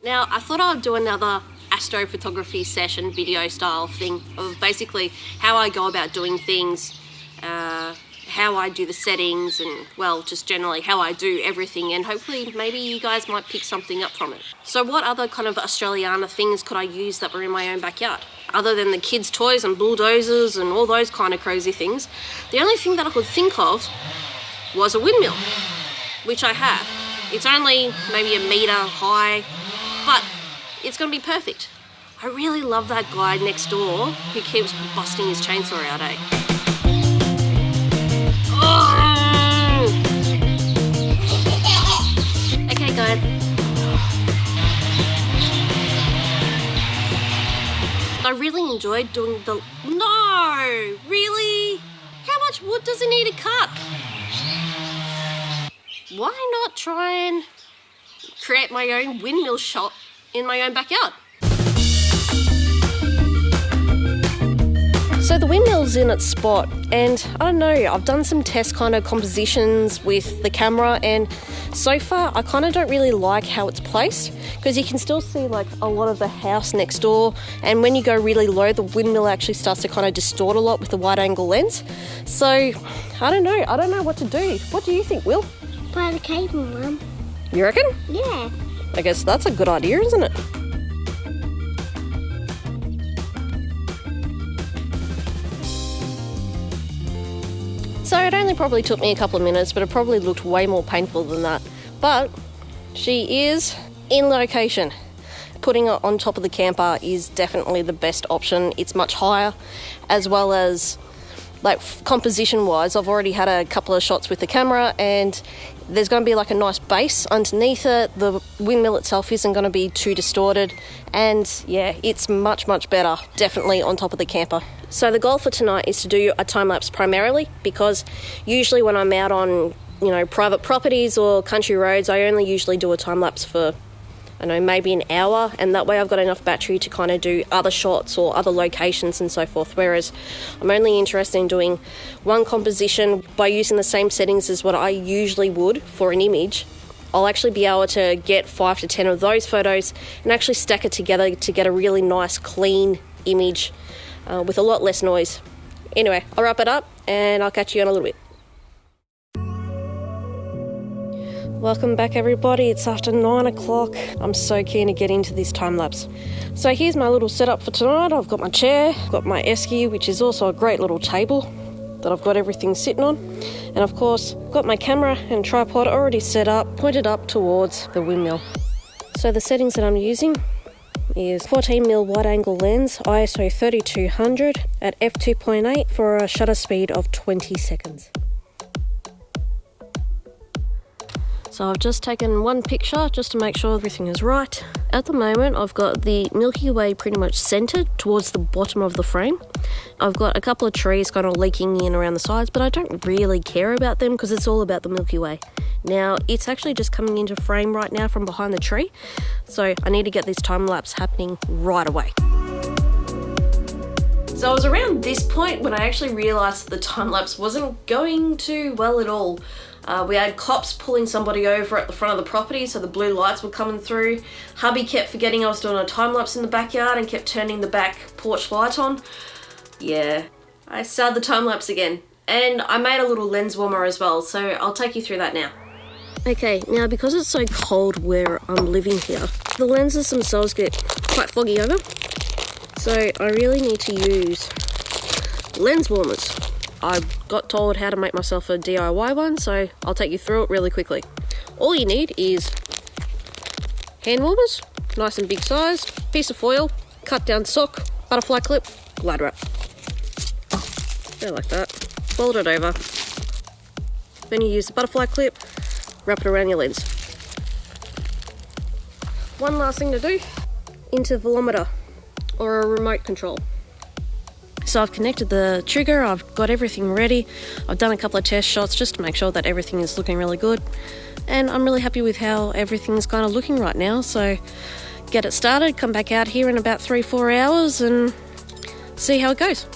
Now, I thought I'd do another astrophotography session video style thing of basically how I go about doing things, how I do the settings, and well, just generally how I do everything, and hopefully maybe you guys might pick something up from it. So what other kind of Australiana things could I use that were in my own backyard? Other than the kids' toys and bulldozers and all those kind of crazy things, the only thing that I could think of was a windmill, which I have. It's only maybe 1 metre high, but it's going to be perfect. I really love that guy next door who keeps busting his chainsaw out, eh? Oh! Okay, guys. I really enjoyed doing the... No! Really? How much wood does it need to cut? Why not try and create my own windmill shop in my own backyard? So the windmill's in its spot, and I don't know, I've done some test kind of compositions with the camera, and so far I kind of don't really like how it's placed, because you can still see like a lot of the house next door, and when you go really low the windmill actually starts to kind of distort a lot with the wide angle lens. So I don't know what to do. What do you think, Will? Buy the cable, Mum. You reckon? Yeah. I guess that's a good idea, isn't it? So it only probably took me a couple of minutes, but it probably looked way more painful than that. But she is in location. Putting it on top of the camper is definitely the best option. It's much higher, as well as like composition wise, I've already had a couple of shots with the camera, and there's going to be like a nice base underneath it. The windmill itself isn't going to be too distorted, and yeah, it's much better definitely on top of the camper. So the goal for tonight is to do a time lapse primarily, because usually when I'm out on, you know, private properties or country roads, I only usually do a time lapse for, I don't know, maybe an hour, and that way I've got enough battery to kind of do other shots or other locations and so forth, whereas I'm only interested in doing one composition by using the same settings as what I usually would for an image. I'll actually be able to get 5 to 10 of those photos and actually stack it together to get a really nice clean image with a lot less noise. Anyway, I'll wrap it up and I'll catch you in a little bit. Welcome back, everybody. It's after 9 o'clock. I'm so keen to get into this time lapse. So here's my little setup for tonight. I've got my chair, I've got my esky, which is also a great little table that I've got everything sitting on. And of course, I've got my camera and tripod already set up, pointed up towards the windmill. So the settings that I'm using is 14mm wide angle lens, ISO 3200 at f2.8 for a shutter speed of 20 seconds. So I've just taken one picture just to make sure everything is right. At the moment, I've got the Milky Way pretty much centered towards the bottom of the frame. I've got a couple of trees kind of leaking in around the sides, but I don't really care about them because it's all about the Milky Way. Now, it's actually just coming into frame right now from behind the tree, so I need to get this time lapse happening right away. So I was around this point when I actually realised that the time lapse wasn't going too well at all. We had cops pulling somebody over at the front of the property, so the blue lights were coming through. Hubby kept forgetting I was doing a time lapse in the backyard and kept turning the back porch light on. Yeah, I started the time lapse again. And I made a little lens warmer as well, so I'll take you through that now. Okay, now because it's so cold where I'm living here, the lenses themselves get quite foggy over. So I really need to use lens warmers. I got told how to make myself a DIY one, so I'll take you through it really quickly. All you need is hand warmers, nice and big size, piece of foil, cut down sock, butterfly clip, glad wrap. Go like that. Fold it over. Then you use the butterfly clip, wrap it around your lens. One last thing to do, intervalometer or a remote control. So I've connected the trigger, I've got everything ready. I've done a couple of test shots just to make sure that everything is looking really good. And I'm really happy with how everything's kind of looking right now. So get it started, come back out here in about 3-4 hours and see how it goes.